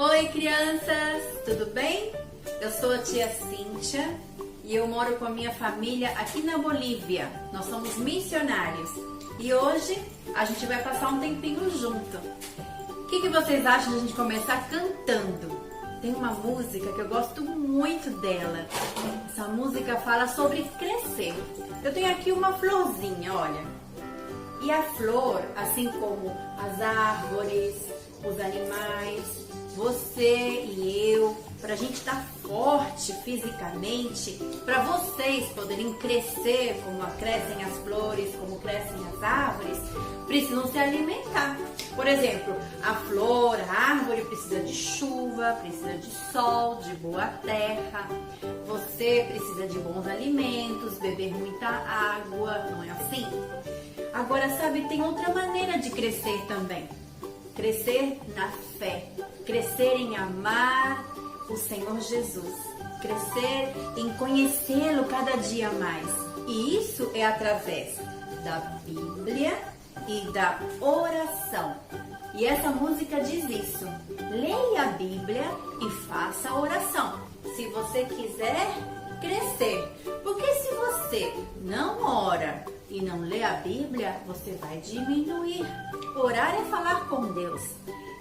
Oi, crianças! Tudo bem? Eu sou a tia Cíntia e eu moro com a minha família aqui na Bolívia. Nós somos missionários e hoje a gente vai passar um tempinho junto. O que vocês acham de a gente começar cantando? Tem uma música que eu gosto muito dela. Essa música fala sobre crescer. Eu tenho aqui uma florzinha, olha. E a flor, assim como as árvores, os animais, você e eu, para a gente estar forte fisicamente, para vocês poderem crescer como crescem as flores, como crescem as árvores, precisam se alimentar. Por exemplo, a flor, a árvore precisa de chuva, precisa de sol, de boa terra. Você precisa de bons alimentos, beber muita água, não é assim? Agora, sabe, tem outra maneira de crescer também. Crescer na fé, crescer em amar o Senhor Jesus, crescer em conhecê-lo cada dia mais. E isso é através da Bíblia e da oração. E essa música diz isso: leia a Bíblia e faça a oração, se você quiser crescer. Porque se você não ora e não lê a Bíblia, você vai diminuir. Orar é falar com Deus.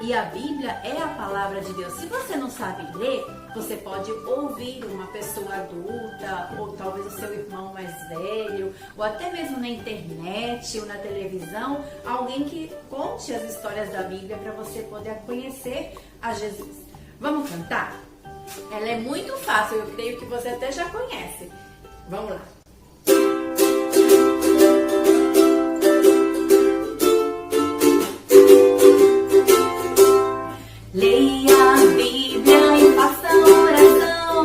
E a Bíblia é a palavra de Deus. Se você não sabe ler, você pode ouvir uma pessoa adulta, ou talvez o seu irmão mais velho, ou até mesmo na internet ou na televisão, alguém que conte as histórias da Bíblia para você poder conhecer a Jesus. Vamos cantar? Ela é muito fácil, eu creio que você até já conhece. Vamos lá. Leia a Bíblia e faça oração,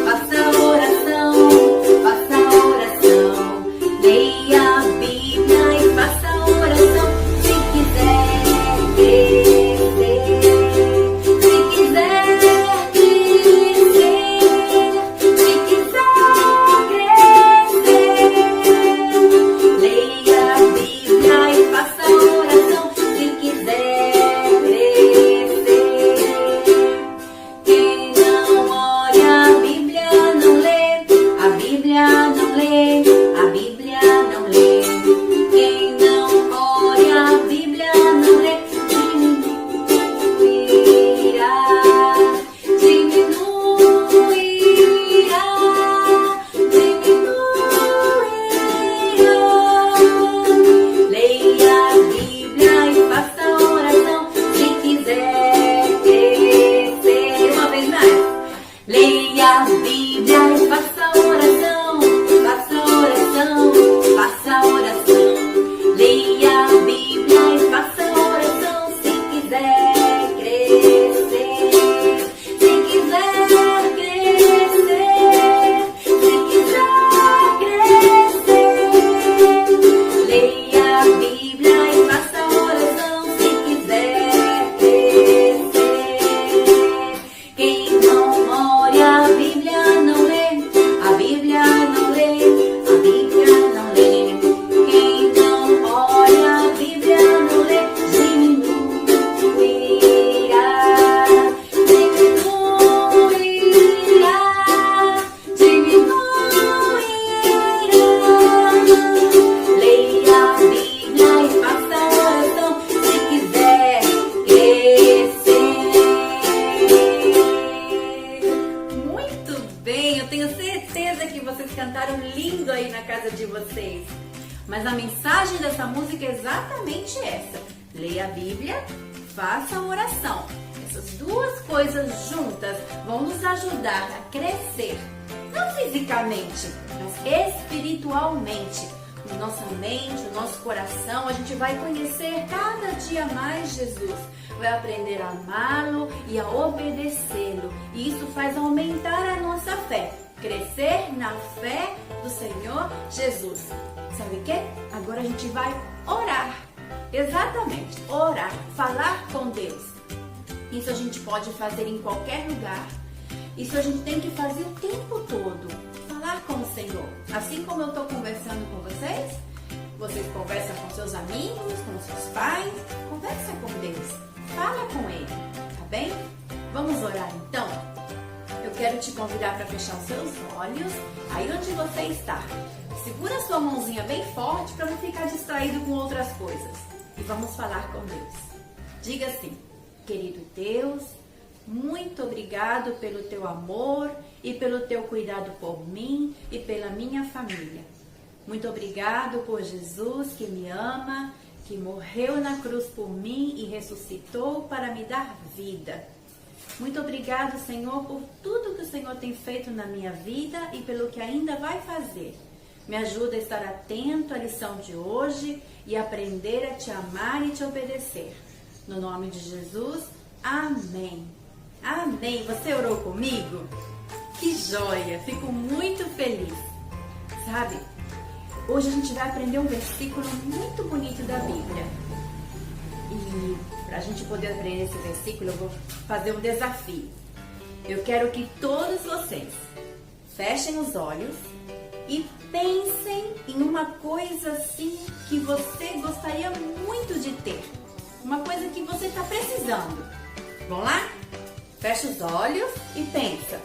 faça oração, faça oração. Leia a Bíblia e faça oração, se quiser crescer, se quiser crescer, se quiser crescer. Leia a Bíblia e faça oração, se quiser. Leia a Bíblia e faça oração, faça oração, faça oração. Leia a Bíblia e faça oração, se quiser crescer, se quiser crescer, se quiser crescer. Leia a Bíblia e faça oração, se quiser crescer. Quem não a Bíblia não lê, a Bíblia não lê, a Bíblia não lê. Quem não ora, a Bíblia não lê, diminuirá, diminuirá, diminuirá. Leia a Bíblia e faça oração, se quiser crescer. Bem, eu tenho certeza que vocês cantaram lindo aí na casa de vocês. Mas a mensagem dessa música é exatamente essa: leia a Bíblia, faça a oração. Essas duas coisas juntas vão nos ajudar a crescer, não fisicamente, mas espiritualmente. Na nossa mente, no nosso coração, a gente vai conhecer cada dia mais Jesus, vai aprender a amá-lo e a obedecê-lo. E isso faz aumentar a nossa fé, crescer na fé do Senhor Jesus. Sabe o que? Agora a gente vai orar. Exatamente, orar, falar com Deus. Isso a gente pode fazer em qualquer lugar. Isso a gente tem que fazer o tempo todo. Falar com o Senhor. Assim como eu estou conversando com vocês, vocês conversam com seus amigos, com seus pais, conversa com Deus. Fala com Ele, tá bem? Vamos orar então? Eu quero te convidar para fechar os seus olhos, aí onde você está. Segura a sua mãozinha bem forte para não ficar distraído com outras coisas. E vamos falar com Deus. Diga assim: querido Deus, muito obrigado pelo teu amor e pelo teu cuidado por mim e pela minha família. Muito obrigado por Jesus que me ama, que morreu na cruz por mim e ressuscitou para me dar vida. Muito obrigado, Senhor, por tudo que o Senhor tem feito na minha vida e pelo que ainda vai fazer. Me ajuda a estar atento à lição de hoje e aprender a te amar e te obedecer. No nome de Jesus, amém. Amém. Você orou comigo? Que joia! Fico muito feliz. Sabe, hoje a gente vai aprender um versículo muito bonito da Bíblia. E para a gente poder aprender esse versículo, eu vou fazer um desafio. Eu quero que todos vocês fechem os olhos e pensem em uma coisa assim que você gostaria muito de ter. Uma coisa que você está precisando. Vamos lá? Fecha os olhos e pensa.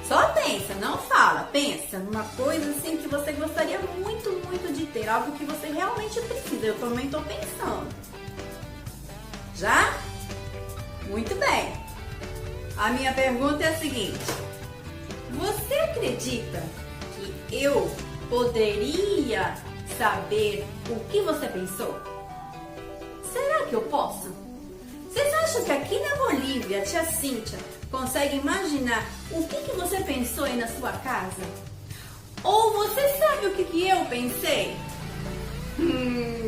Só pensa, não fala. Pensa numa coisa assim que você gostaria muito, muito de ter. Algo que você realmente precisa. Eu também estou pensando. Já? Muito bem. A minha pergunta é a seguinte: você acredita que eu poderia saber o que você pensou? Será que eu posso? Vocês acham que aqui na Bolívia, a tia Cíntia consegue imaginar o que você pensou aí na sua casa? Ou você sabe o que eu pensei?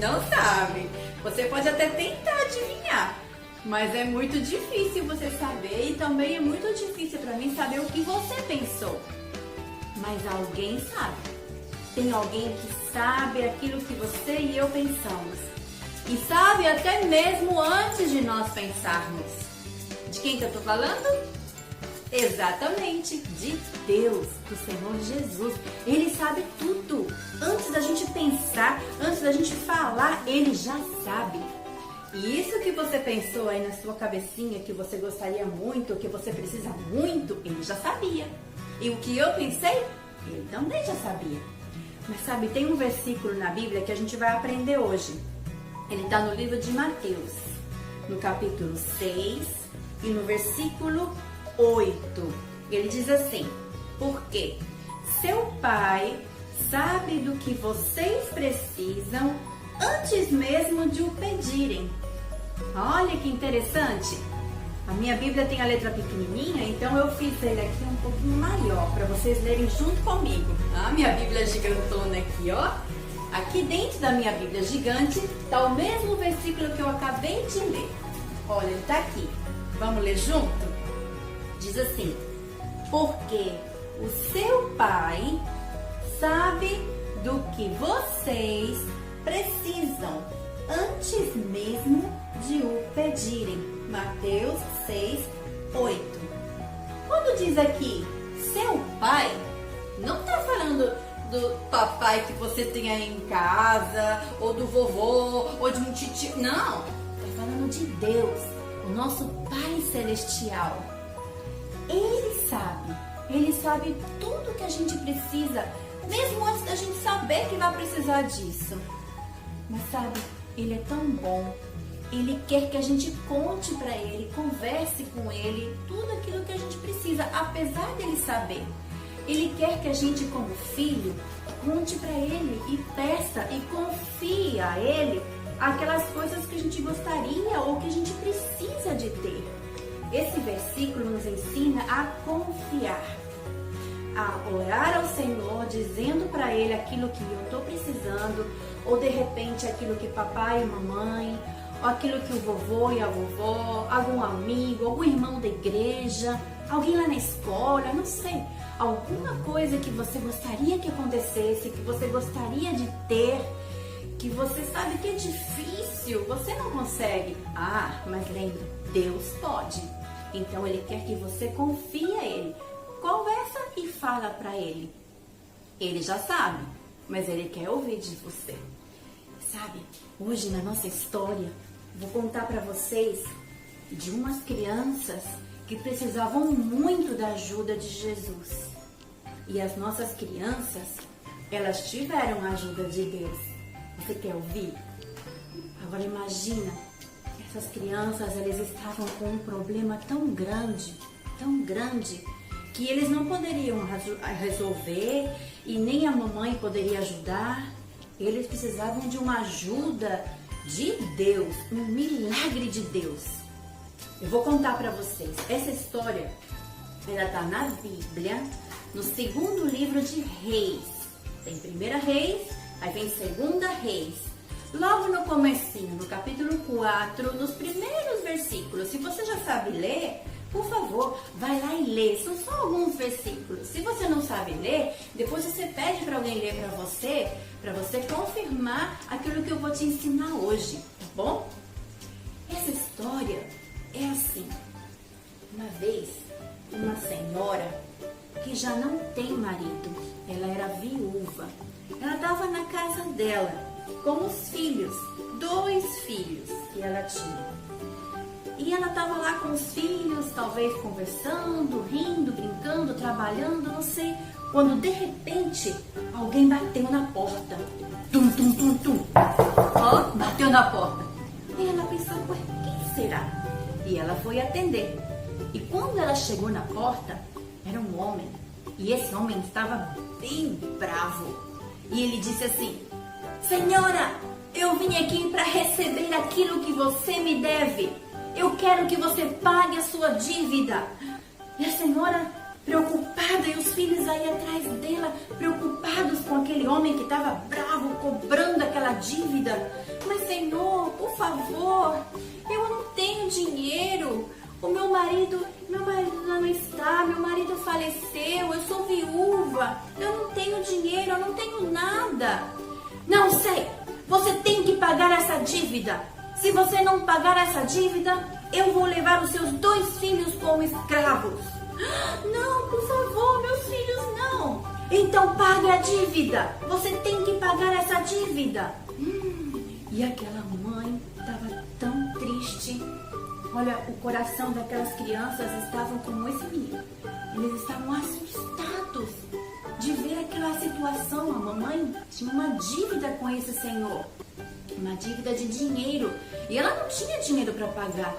Não sabe. Você pode até tentar adivinhar, mas é muito difícil você saber e também é muito difícil para mim saber o que você pensou. Mas alguém sabe. Tem alguém que sabe aquilo que você e eu pensamos. E sabe até mesmo antes de nós pensarmos. De quem que eu tô falando? Exatamente, de Deus, do Senhor Jesus. Ele sabe tudo. Antes da gente pensar, antes da gente falar, Ele já sabe. E isso que você pensou aí na sua cabecinha, que você gostaria muito, que você precisa muito, Ele já sabia. E o que eu pensei, Ele também já sabia. Mas sabe, tem um versículo na Bíblia que a gente vai aprender hoje. Ele está no livro de Mateus, no capítulo 6 e no versículo 8. Ele diz assim: porque seu Pai sabe do que vocês precisam antes mesmo de o pedirem. Olha que interessante. A minha Bíblia tem a letra pequenininha, então eu fiz ele aqui um pouquinho maior para vocês lerem junto comigo. A minha Bíblia gigantona aqui, ó. Aqui dentro da minha Bíblia gigante está o mesmo versículo que eu acabei de ler. Olha, ele está aqui. Vamos ler junto? Diz assim: porque o seu Pai sabe do que vocês precisam antes mesmo de o pedirem. Mateus 6, 8. Quando diz aqui seu pai, não está falando do papai que você tem aí em casa, ou do vovô, ou de um titio. Não, está falando de Deus, o nosso Pai Celestial. Ele sabe tudo que a gente precisa, mesmo antes da gente saber que vai precisar disso. Mas sabe, Ele é tão bom. Ele quer que a gente conte para Ele, converse com Ele, tudo aquilo que a gente precisa, apesar dele saber. Ele quer que a gente, como filho, conte para Ele e peça e confie a Ele aquelas coisas que a gente gostaria ou que a gente precisa de ter. Esse versículo nos ensina a confiar, a orar ao Senhor, dizendo para Ele aquilo que eu estou precisando, ou de repente aquilo que papai e mamãe, ou aquilo que o vovô e a vovó, algum amigo, algum irmão da igreja, alguém lá na escola, não sei, alguma coisa que você gostaria que acontecesse, que você gostaria de ter, que você sabe que é difícil, você não consegue. Ah, mas lembra, Deus pode. Então Ele quer que você confie a Ele, conversa e fala para Ele. Ele já sabe, mas Ele quer ouvir de você. Sabe, hoje na nossa história, vou contar para vocês de umas crianças que precisavam muito da ajuda de Jesus. E as nossas crianças, elas tiveram a ajuda de Deus. Você quer ouvir? Agora imagina, essas crianças, eles estavam com um problema tão grande, que eles não poderiam resolver e nem a mamãe poderia ajudar. Eles precisavam de uma ajuda de Deus, um milagre de Deus. Eu vou contar para vocês. Essa história, ela está na Bíblia, no segundo livro de Reis. Tem 1 Reis, aí vem 2 Reis. Logo no comecinho, no capítulo 4, nos primeiros versículos. Se você já sabe ler, por favor, vai lá e lê. São só alguns versículos. Se você não sabe ler, depois você pede para alguém ler para você confirmar aquilo que eu vou te ensinar hoje, tá bom? Essa história é assim. Uma vez, uma senhora que já não tem marido, ela era viúva. Ela estava na casa dela com os filhos, 2 filhos que ela tinha. E ela estava lá com os filhos, talvez conversando, rindo, brincando, trabalhando, não sei. Quando de repente alguém bateu na porta. Tum, tum, tum, tum. Ó, bateu na porta. E ela pensou, ué, quem será? E ela foi atender. E quando ela chegou na porta, era um homem. E esse homem estava bem bravo. E ele disse assim: Senhora, eu vim aqui para receber aquilo que você me deve. Eu quero que você pague a sua dívida. E a senhora, preocupada, e os filhos aí atrás dela, preocupados com aquele homem que estava bravo, cobrando aquela dívida. Mas, Senhor, por favor, eu não tenho dinheiro. O meu marido não está, meu marido faleceu, eu sou viúva, eu não tenho dinheiro, eu não tenho nada. Não sei, você tem que pagar essa dívida. Se você não pagar essa dívida, eu vou levar os seus 2 filhos como escravos. Não, por favor, meus filhos não. Então pague a dívida. Você tem que pagar essa dívida. E aquela mãe estava tão triste. Olha, o coração daquelas crianças estavam como esse menino. Eles estavam assustados de ver aquela situação. A mamãe tinha uma dívida com esse senhor. Uma dívida de dinheiro. E ela não tinha dinheiro para pagar.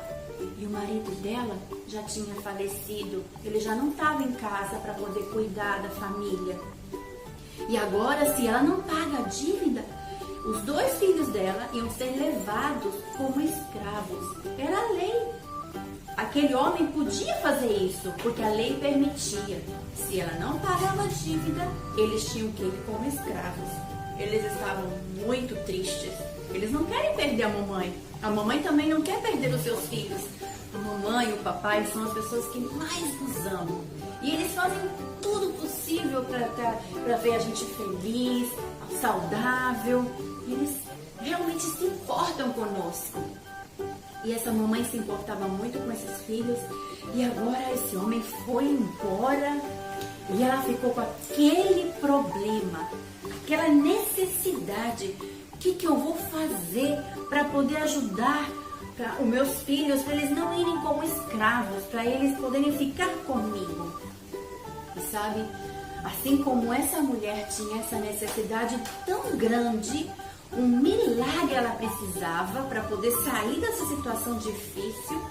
E o marido dela já tinha falecido. Ele já não estava em casa para poder cuidar da família. E agora, se ela não paga a dívida, os 2 filhos dela iam ser levados como escravos. Era a lei. Aquele homem podia fazer isso, porque a lei permitia. Se ela não pagava a dívida, eles tinham que ir como escravos. Eles estavam muito tristes. Eles não querem perder a mamãe. A mamãe também não quer perder os seus filhos. A mamãe e o papai são as pessoas que mais nos amam. E eles fazem tudo possível para ver a gente feliz, saudável. Eles realmente se importam conosco. E essa mamãe se importava muito com esses filhos. E agora esse homem foi embora. E ela ficou com aquele problema, aquela necessidade. O que eu vou fazer para poder ajudar os meus filhos, para eles não irem como escravos, para eles poderem ficar comigo? E sabe, assim como essa mulher tinha essa necessidade tão grande, um milagre ela precisava para poder sair dessa situação difícil.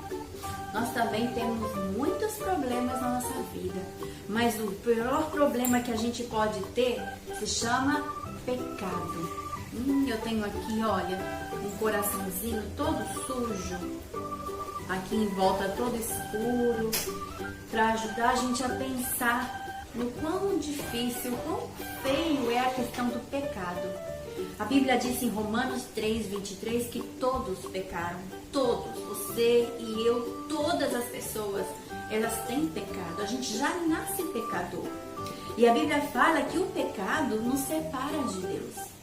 Nós também temos muitos problemas na nossa vida, mas o pior problema que a gente pode ter se chama pecado. Eu tenho aqui, olha, um coraçãozinho todo sujo, aqui em volta todo escuro, para ajudar a gente a pensar no quão difícil, quão feio é a questão do pecado. A Bíblia diz em Romanos 3:23 que todos pecaram, todos, você e eu, todas as pessoas, elas têm pecado, a gente já nasce pecador. E a Bíblia fala que o pecado nos separa de Deus.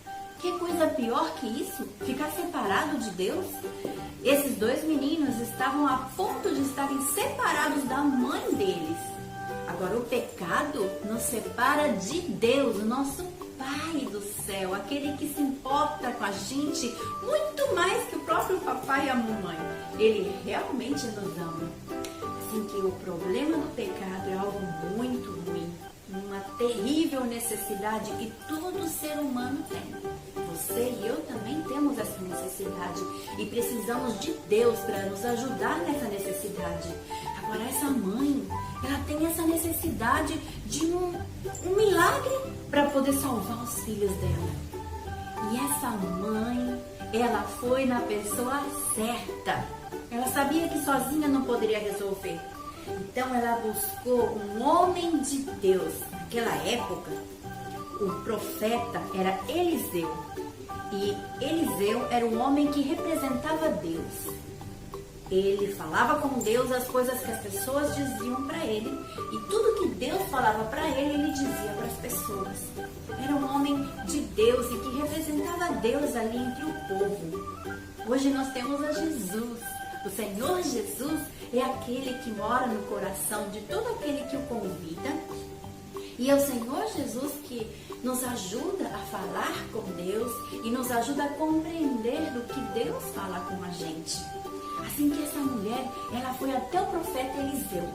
Que coisa pior que isso? Ficar separado de Deus? Esses 2 meninos estavam a ponto de estarem separados da mãe deles. Agora o pecado nos separa de Deus, o nosso Pai do céu, aquele que se importa com a gente muito mais que o próprio papai e a mamãe. Ele realmente nos ama. Se assim que o problema do pecado é algo muito ruim, uma terrível necessidade que todo ser humano tem. Você e eu também temos essa necessidade e precisamos de Deus para nos ajudar nessa necessidade. Agora, essa mãe, ela tem essa necessidade de um milagre para poder salvar os filhos dela. E essa mãe, ela foi na pessoa certa. Ela sabia que sozinha não poderia resolver. Então ela buscou um homem de Deus. Naquela época, o profeta era Eliseu. E Eliseu era um homem que representava Deus. Ele falava com Deus as coisas que as pessoas diziam para ele. E tudo que Deus falava para ele, ele dizia para as pessoas. Era um homem de Deus e que representava Deus ali entre o povo. Hoje nós temos a Jesus. O Senhor Jesus é aquele que mora no coração de todo aquele que o convida. E é o Senhor Jesus que nos ajuda a falar com Deus e nos ajuda a compreender do que Deus fala com a gente. Assim que essa mulher, ela foi até o profeta Eliseu.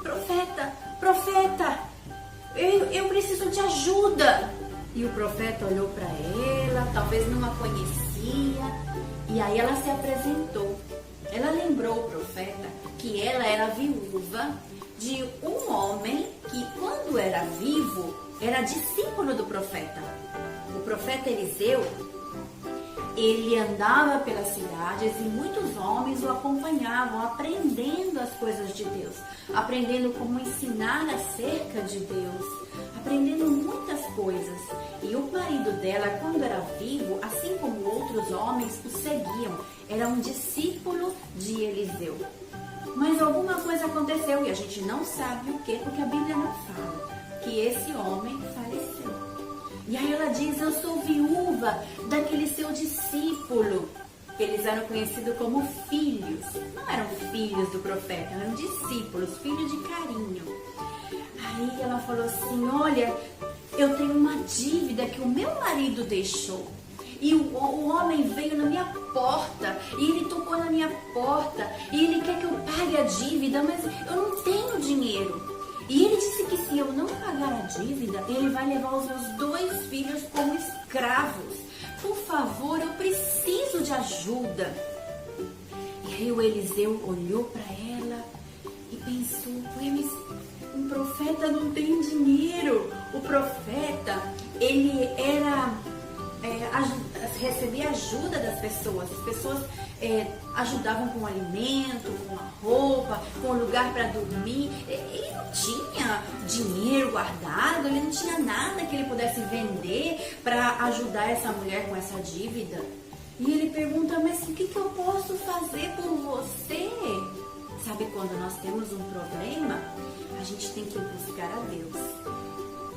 Profeta, eu preciso de ajuda. E o profeta olhou para ela, talvez não a conhecia, e aí ela se apresentou. Ela lembrou o profeta que ela era viúva de um homem que, quando era vivo, era discípulo do profeta. O profeta Eliseu, ele andava pelas cidades e muitos homens o acompanhavam, aprendendo as coisas de Deus, aprendendo como ensinar acerca de Deus, aprendendo muitas coisas. E o marido dela, quando era vivo, assim como outros homens, o seguiam. Era um discípulo de Eliseu. Mas alguma coisa aconteceu e a gente não sabe o que, porque a Bíblia não fala que esse homem faleceu. E aí ela diz: eu sou viúva daquele seu discípulo. Eles eram conhecidos como filhos. Não eram filhos do profeta, eram discípulos, filhos de carinho. Aí ela falou assim: olha, eu tenho uma dívida que o meu marido deixou. E o homem veio na minha porta, e ele tocou na minha porta, e ele quer que eu pague a dívida, mas eu não tenho dinheiro. E ele disse que se eu não pagar a dívida, ele vai levar os meus 2 filhos como escravos. Por favor, eu preciso de ajuda. E aí o Eliseu olhou para ela e pensou: mas um profeta não tem dinheiro. O profeta, ele era... recebia ajuda das pessoas. As pessoas ajudavam com o alimento, com a roupa, com o lugar para dormir. Ele não tinha dinheiro guardado, ele não tinha nada que ele pudesse vender para ajudar essa mulher com essa dívida. E ele pergunta: mas o que eu posso fazer por você? Sabe, quando nós temos um problema, a gente tem que buscar a Deus.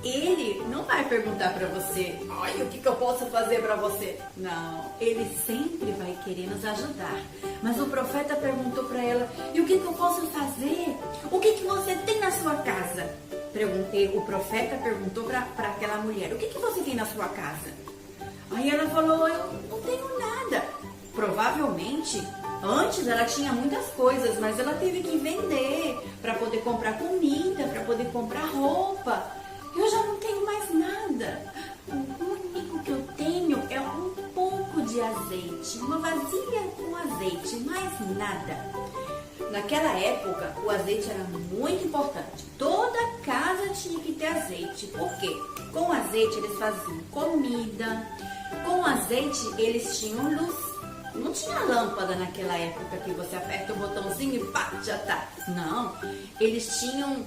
Ele não vai perguntar para você: olha, o que eu posso fazer para você? Não, ele sempre vai querer nos ajudar. Mas o profeta perguntou para ela: e o que eu posso fazer? O que você tem na sua casa? O profeta perguntou para aquela mulher: o que você tem na sua casa? Aí ela falou: eu não tenho nada. Provavelmente, antes ela tinha muitas coisas, mas ela teve que vender para poder comprar comida, para poder comprar roupa. Eu já não tenho mais nada. O único que eu tenho é um pouco de azeite, uma vasilha com azeite, mais nada. Naquela época, o azeite era muito importante. Toda casa tinha que ter azeite. Por quê? Com azeite eles faziam comida, com azeite eles tinham luz. Não tinha lâmpada naquela época que você aperta o botãozinho e pá, já tá. Não, eles tinham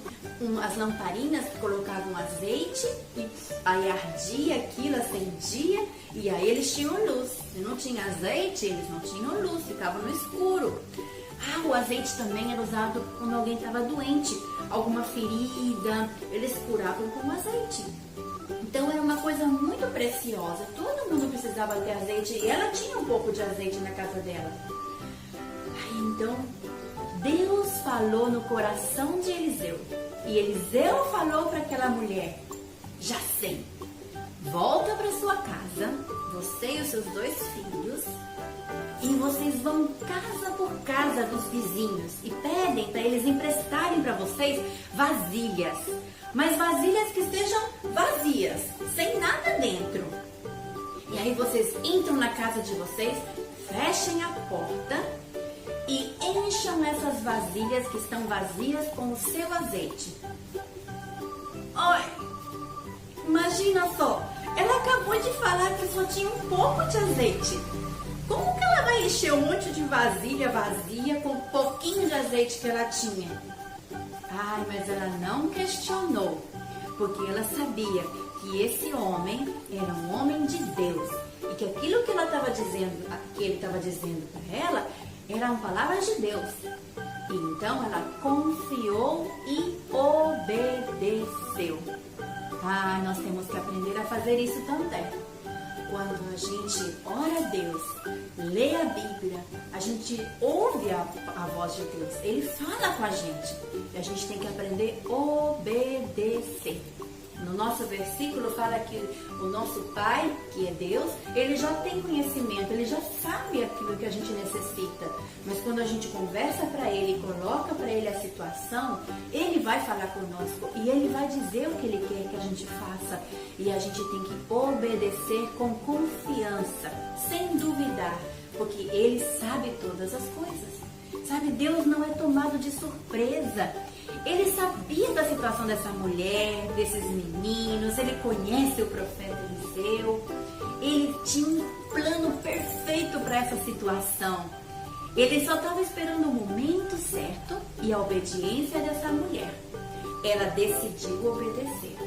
as lamparinas que colocavam azeite e aí ardia aquilo, acendia e aí eles tinham luz. Se não tinha azeite, eles não tinham luz, ficavam no escuro. O azeite também era usado quando alguém estava doente, alguma ferida, eles curavam com azeite. Então era uma coisa muito preciosa, todo mundo precisava ter azeite e ela tinha um pouco de azeite na casa dela. Aí então Deus falou no coração de Eliseu e Eliseu falou para aquela mulher: já sei, volta para sua casa, você e os seus 2 filhos, e vocês vão casa por casa dos vizinhos e pedem para eles emprestarem para vocês vasilhas, mas vasilhas que estejam vazias, sem nada dentro. E aí vocês entram na casa de vocês, fechem a porta e encham essas vasilhas que estão vazias com o seu azeite. Oi, imagina só, ela acabou de falar que só tinha um pouco de azeite. Como que ela vai encher um monte de vasilha vazia com um pouquinho de azeite que ela tinha? Ai, mas ela não questionou, porque ela sabia que esse homem era um homem de Deus e que aquilo que ela estava dizendo, que ele estava dizendo para ela, eram palavras de Deus. E então ela confiou e obedeceu. Ah, nós temos que aprender a fazer isso também. Quando a gente ora a Deus, lê a Bíblia, a gente ouve a voz de Deus, Ele fala com a gente e a gente tem que aprender a obedecer. No nosso versículo fala que o nosso Pai, que é Deus, Ele já tem conhecimento, Ele já sabe aquilo que a gente necessita. Mas quando a gente conversa para Ele, coloca para Ele a situação, Ele vai falar conosco e Ele vai dizer o que Ele quer que a gente faça. E a gente tem que obedecer com confiança, sem duvidar, porque Ele sabe todas as coisas. Sabe, Deus não é tomado de surpresa. Ele sabia da situação dessa mulher, desses meninos, ele conhece o profeta Eliseu, ele tinha um plano perfeito para essa situação. Ele só estava esperando o momento certo e a obediência dessa mulher. Ela decidiu obedecer.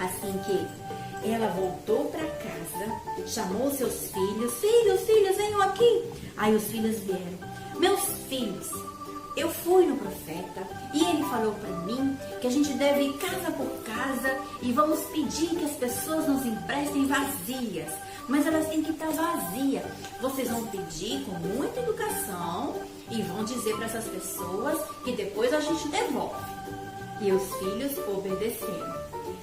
Assim que ela voltou para casa, chamou seus filhos, filhos, venham aqui. Aí os filhos vieram. Meus filhos, eu fui no profeta e ele falou para mim que a gente deve ir casa por casa e vamos pedir que as pessoas nos emprestem vasilhas, mas elas têm que estar vazias. Vocês vão pedir com muita educação e vão dizer para essas pessoas que depois a gente devolve. E os filhos obedeceram.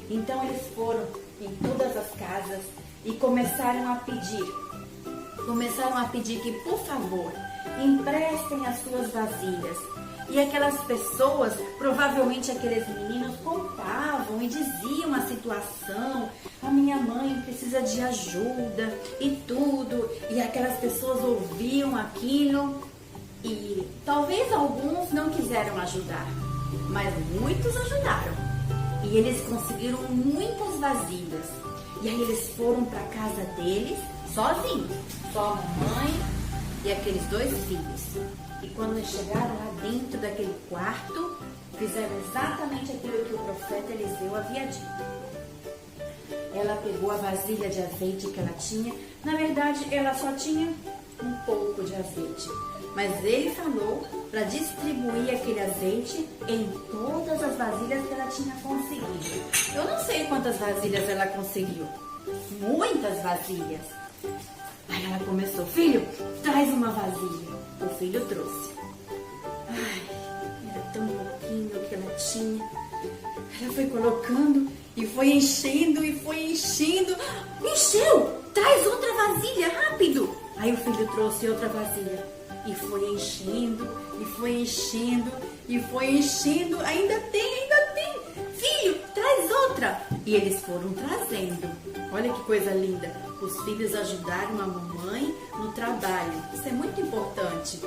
Então eles foram em todas as casas e começaram a pedir que, por favor, emprestem as suas vasilhas. E aquelas pessoas, provavelmente aqueles meninos, contavam e diziam a situação. A minha mãe precisa de ajuda e tudo. E aquelas pessoas ouviam aquilo e talvez alguns não quiseram ajudar, mas muitos ajudaram. E eles conseguiram muitas vasilhas. E aí eles foram para a casa deles sozinhos, só a mamãe e aqueles 2 filhos. E quando eles chegaram lá dentro daquele quarto, fizeram exatamente aquilo que o profeta Eliseu havia dito. Ela pegou a vasilha de azeite que ela tinha. Na verdade, ela só tinha um pouco de azeite. Mas ele falou para distribuir aquele azeite em todas as vasilhas que ela tinha conseguido. Eu não sei quantas vasilhas ela conseguiu. Muitas vasilhas. Aí ela começou, filho, traz uma vasilha. O filho trouxe. Ai, era tão pouquinho que ela tinha. Ela foi colocando e foi enchendo e foi enchendo. Encheu! Traz outra vasilha, rápido! Aí o filho trouxe outra vasilha. E foi enchendo, e foi enchendo, e foi enchendo. Ainda tem! Filho, traz outra! E eles foram trazendo. Olha que coisa linda. Os filhos ajudaram a mamãe no trabalho. Isso é muito importante.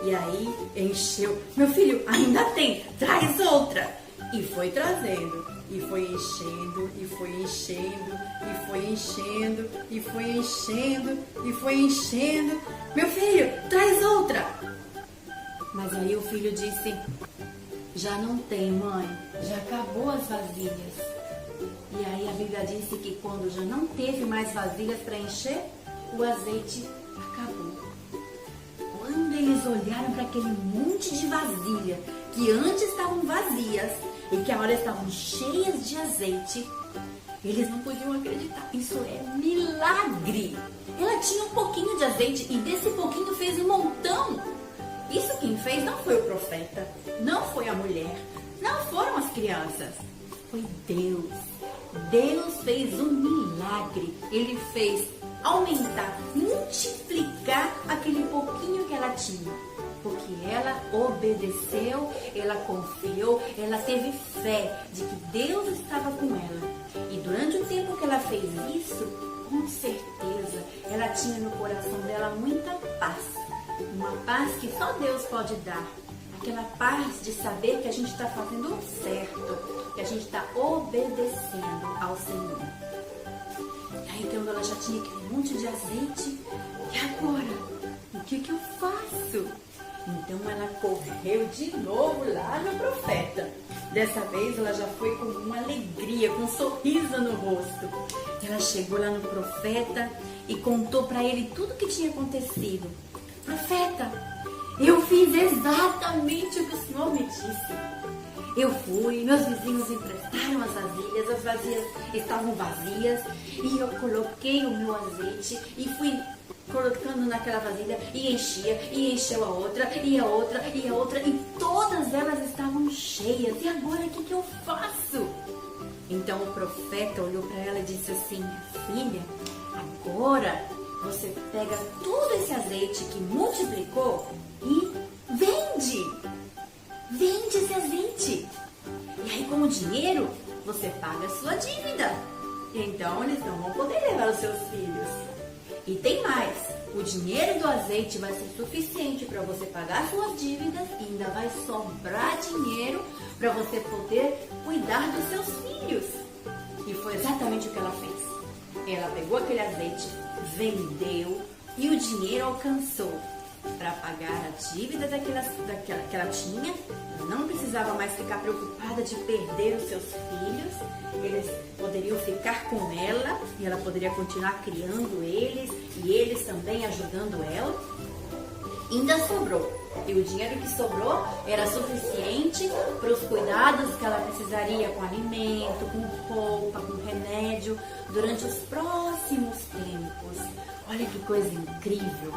E aí encheu. Meu filho, ainda tem! Traz outra! E foi trazendo. E foi enchendo, e foi enchendo, e foi enchendo, e foi enchendo, e foi enchendo. Meu filho, traz outra! Mas aí o filho disse, já não tem, mãe, já acabou as vasilhas. E aí a Bíblia disse que quando já não teve mais vasilhas para encher, o azeite acabou. Quando eles olharam para aquele monte de vasilha que antes estavam vazias e que agora estavam cheias de azeite, eles não podiam acreditar. Isso é milagre! Ela tinha um pouquinho de azeite e desse pouquinho fez um montão. Isso quem fez não foi o profeta, não foi a mulher, não foram as crianças, foi Deus. Deus fez um milagre. Ele fez aumentar, multiplicar aquele pouquinho que ela tinha. Porque ela obedeceu, ela confiou, ela teve fé de que Deus estava com ela. E durante o tempo que ela fez isso, com certeza, ela tinha no coração dela muita paz. Uma paz que só Deus pode dar. Aquela paz de saber que a gente está fazendo o certo, que a gente está obedecendo ao Senhor. E aí então ela já tinha aquele monte de azeite. E agora? O que eu faço? Então ela correu de novo lá no profeta. Dessa vez ela já foi com uma alegria, com um sorriso no rosto. Ela chegou lá no profeta e contou para ele tudo o que tinha acontecido. Profeta, eu fiz exatamente o que o Senhor me disse. Eu fui, meus vizinhos emprestaram as vasilhas estavam vazias e eu coloquei o meu azeite e fui colocando naquela vasilha e enchia, e encheu a outra, e a outra, e a outra, e todas elas estavam cheias. E agora o que eu faço? Então o profeta olhou para ela e disse assim: filha, agora você pega todo esse azeite que multiplicou e vende. Vende esse azeite. E aí com o dinheiro você paga a sua dívida. Então eles não vão poder levar os seus filhos. E tem mais, o dinheiro do azeite vai ser suficiente para você pagar suas dívidas e ainda vai sobrar dinheiro para você poder cuidar dos seus filhos. E foi exatamente o que ela fez. Ela pegou aquele azeite, vendeu e o dinheiro alcançou para pagar a dívida que ela tinha. Ela não precisava mais ficar preocupada de perder os seus filhos. Eles poderiam ficar com ela e ela poderia continuar criando eles e eles também ajudando ela. Ainda sobrou. E o dinheiro que sobrou era suficiente para os cuidados que ela precisaria com alimento, com roupa, com remédio durante os próximos tempos. Olha que coisa incrível!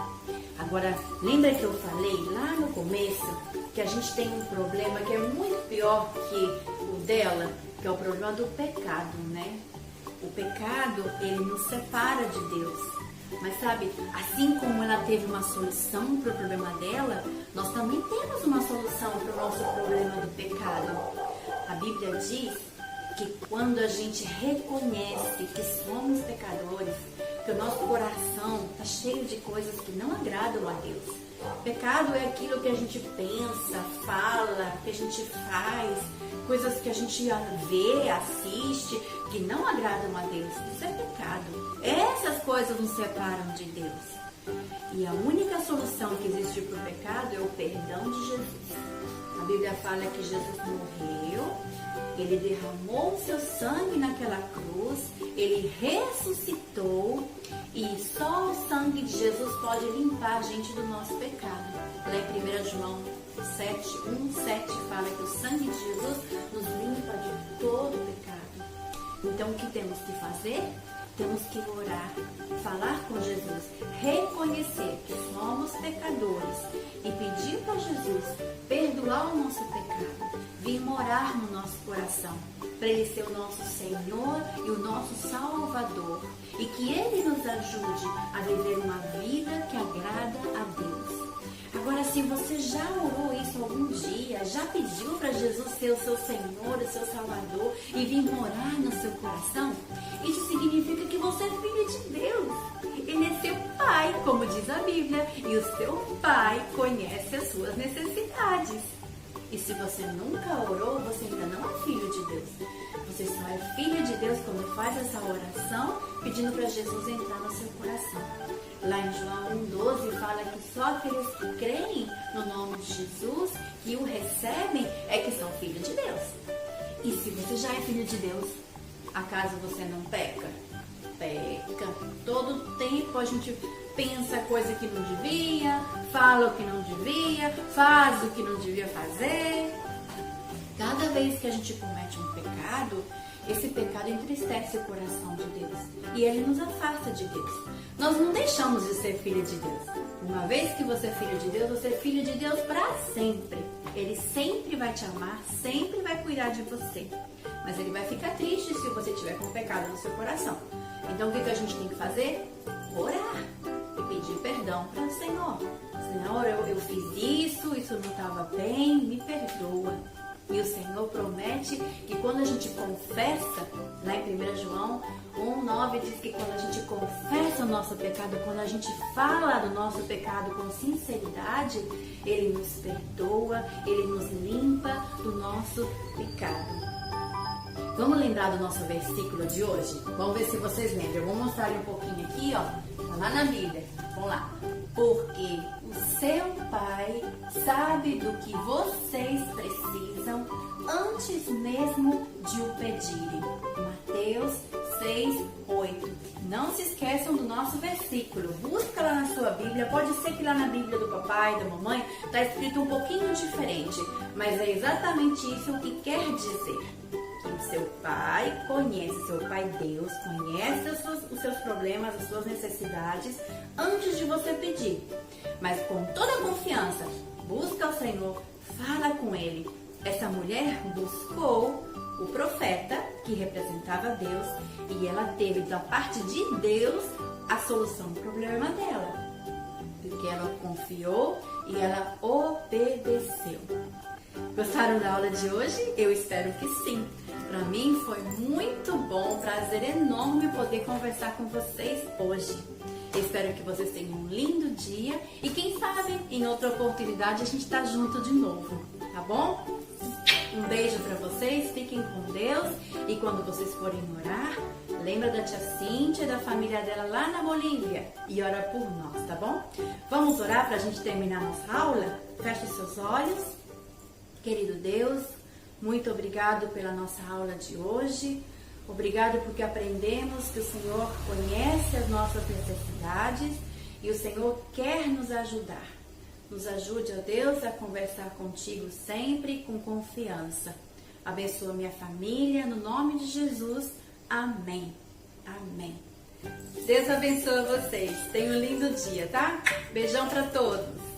Agora, lembra que eu falei lá no começo que a gente tem um problema que é muito pior que o dela, que é o problema do pecado, né? O pecado, ele nos separa de Deus. Mas sabe, assim como ela teve uma solução para o problema dela, nós também temos uma solução para o nosso problema do pecado. A Bíblia diz que quando a gente reconhece que somos pecadores, que o nosso coração está cheio de coisas que não agradam a Deus. Pecado é aquilo que a gente pensa, fala, que a gente faz, coisas que a gente vê, assiste, que não agradam a Deus. Isso é pecado. Essas coisas nos separam de Deus. E a única solução que existe para o pecado é o perdão de Jesus. A Bíblia fala que Jesus morreu, ele derramou o seu sangue naquela cruz, ele ressuscitou e só o sangue de Jesus pode limpar a gente do nosso pecado. Lá em 1 João 7 fala que o sangue de Jesus nos limpa de todo o pecado. Então o que temos que fazer? Temos que orar, falar com Jesus, reconhecer que somos pecadores e pedir para Jesus perdoar o nosso pecado, vir morar no nosso coração, para Ele ser o nosso Senhor e o nosso Salvador e que Ele nos ajude a viver uma vida que agrada a Deus. Agora, se você já orou isso algum dia, já pediu para Jesus ser o seu Senhor, o seu Salvador e vir morar no seu coração, isso significa que você é filho de Deus. Ele é seu pai, como diz a Bíblia, e o seu pai conhece as suas necessidades. E se você nunca orou, você ainda não é filho de Deus. Você só é filho de Deus quando faz essa oração pedindo para Jesus entrar no seu coração. Lá em João 1,12 fala que só aqueles que creem no nome de Jesus, que o recebem, é que são filhos de Deus. E se você já é filho de Deus, acaso você não peca? Peca. Todo tempo a gente pensa coisa que não devia, fala o que não devia, faz o que não devia fazer. Cada vez que a gente comete um pecado, esse pecado entristece o coração de Deus e ele nos afasta de Deus. Nós não deixamos de ser filho de Deus. Uma vez que você é filho de Deus, você é filho de Deus para sempre. Ele sempre vai te amar, sempre vai cuidar de você. mas ele vai ficar triste se você tiver com pecado no seu coração. Então o que a gente tem que fazer? Orar e pedir perdão para o Senhor. Senhor, eu fiz isso não estava bem, me perdoa. E o Senhor promete que quando a gente confessa, lá em 1 João 1,9 diz que quando a gente confessa o nosso pecado, quando a gente fala do nosso pecado com sinceridade, Ele nos perdoa, Ele nos limpa do nosso pecado. Vamos lembrar do nosso versículo de hoje? Vamos ver se vocês lembram. Eu vou mostrar um pouquinho aqui, ó. Tá lá na Bíblia. Vamos lá. Porque o seu Pai sabe do que vocês precisam antes mesmo de o pedirem. Mateus 6:8. Não se esqueçam do nosso versículo. Busca lá na sua Bíblia. Pode ser que lá na Bíblia do papai, da mamãe, está escrito um pouquinho diferente. Mas é exatamente isso que quer dizer. Que seu Pai conhece, seu Pai Deus conhece os seus problemas, as suas necessidades antes de você pedir. Mas com toda a confiança, busca o Senhor, fala com Ele. Essa mulher buscou o profeta que representava Deus e ela teve da parte de Deus a solução do problema dela. Porque ela confiou e ela obedeceu. Gostaram da aula de hoje? Eu espero que sim. Para mim foi muito bom, prazer enorme poder conversar com vocês hoje. Eu espero que vocês tenham um lindo dia e quem sabe em outra oportunidade a gente está junto de novo, tá bom? Um beijo para vocês, fiquem com Deus e quando vocês forem orar, lembra da tia Cíntia e da família dela lá na Bolívia e ora por nós, tá bom? Vamos orar para a gente terminar nossa aula? Feche os seus olhos. Querido Deus, muito obrigado pela nossa aula de hoje. Obrigado porque aprendemos que o Senhor conhece as nossas necessidades e o Senhor quer nos ajudar. Nos ajude, ó Deus, a conversar contigo sempre com confiança. Abençoa minha família, no nome de Jesus. Amém. Amém. Deus abençoe vocês. Tenham um lindo dia, tá? Beijão para todos.